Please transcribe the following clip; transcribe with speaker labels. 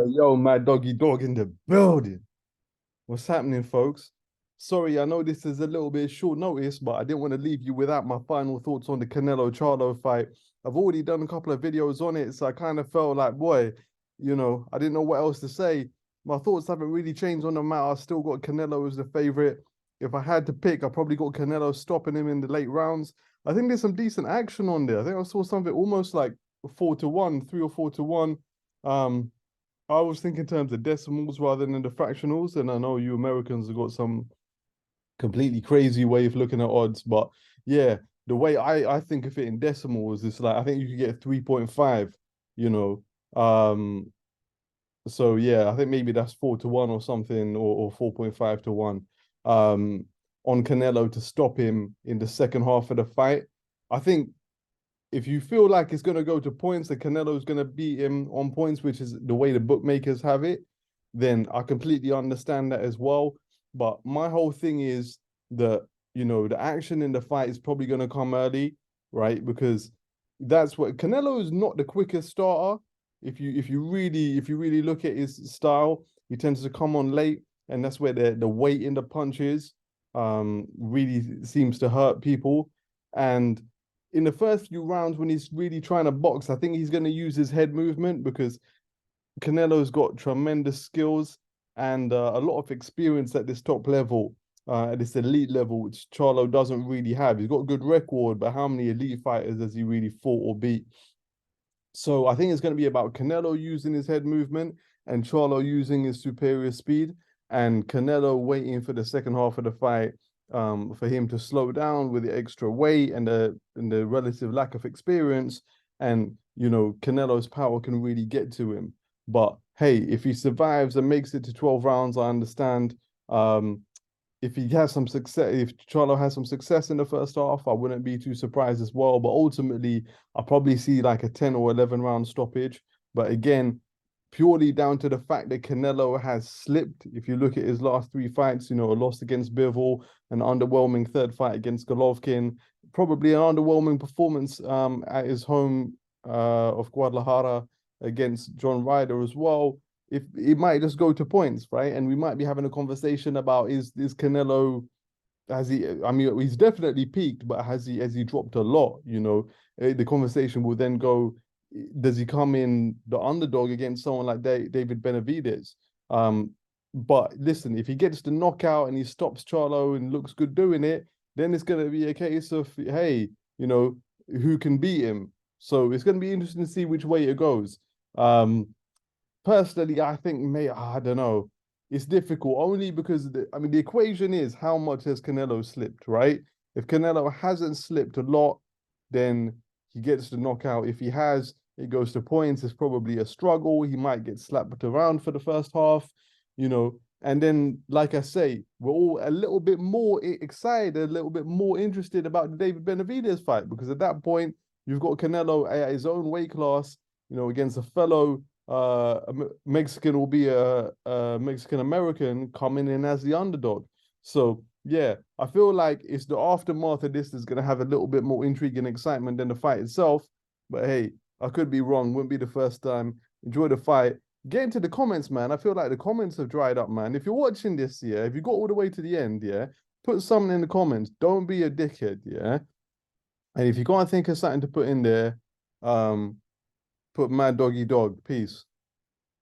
Speaker 1: Yo, my doggy dog in the building. What's happening, folks? Sorry, I know this is a little bit short notice, but I didn't want to leave you without my final thoughts on the Canelo Charlo fight. I've already done a couple of videos on it, so I kind of felt like, boy, I didn't know what else to say. My thoughts haven't really changed on the matter. I still got Canelo as the favorite. If I had to pick, I probably got Canelo stopping him in the late rounds. I think there's some decent action on there. I think I saw something almost like 4-1, 3 or 4-1. Um, I was thinking in terms of decimals rather than the fractionals, and I know you Americans have got some completely crazy way of looking at odds, but yeah, the way I think of it in decimals is like I think you could get 3.5, you know. So yeah, I think maybe that's 4-1 or something, or 4.5-1. Um, on Canelo to stop him in the second half of the fight. I think if you feel like it's going to go to points and Canelo's going to beat him on points, which is the way the bookmakers have it, then I completely understand that as well. But my whole thing is that, the action in the fight is probably going to come early, right? Because that's what Canelo is not the quickest starter. If you really look at his style, he tends to come on late, and that's where the weight in the punches really seems to hurt people. And in the first few rounds when he's really trying to box, I think he's going to use his head movement because Canelo's got tremendous skills and a lot of experience at this top level, at this elite level, which Charlo doesn't really have. He's got a good record, but how many elite fighters has he really fought or beat? So I think it's going to be about Canelo using his head movement and Charlo using his superior speed, and Canelo waiting for the second half of the fight for him to slow down with the extra weight and the relative lack of experience, and Canelo's power can really get to him. But hey, if he survives and makes it to 12 rounds, I understand. If he has some success, if Charlo has some success in the first half, I wouldn't be too surprised as well. But ultimately, I probably see like a 10 or 11 round stoppage. But again, purely down to the fact that Canelo has slipped. If you look at his last three fights, a loss against Bivol, an underwhelming third fight against Golovkin, probably an underwhelming performance at his home of Guadalajara against John Ryder as well. If it might just go to points, right? And we might be having a conversation about is Canelo, has he, I mean, he's definitely peaked, but has he dropped a lot? The conversation will then go, does he come in the underdog against someone like David Benavidez? But listen, if he gets the knockout and he stops Charlo and looks good doing it, then it's going to be a case of, hey, who can beat him? So it's going to be interesting to see which way it goes. Personally, I think, I don't know. It's difficult only because the equation is how much has Canelo slipped, right? If Canelo hasn't slipped a lot, then he gets the knockout. If he has, it goes to points. It's probably a struggle. He might get slapped around for the first half, And then, like I say, we're all a little bit more excited, a little bit more interested about the David Benavidez fight because at that point, you've got Canelo at his own weight class, against a fellow Mexican will be a Mexican American coming in as the underdog. So yeah, I feel like it's the aftermath of this is going to have a little bit more intrigue and excitement than the fight itself. But hey, I could be wrong. Wouldn't be the first time. Enjoy the fight. Get into the comments, man. I feel like the comments have dried up, man. If you're watching this, yeah, if you got all the way to the end, yeah, put something in the comments. Don't be a dickhead, yeah. And if you can't think of something to put in there, put Mad Doggy Dog. Peace.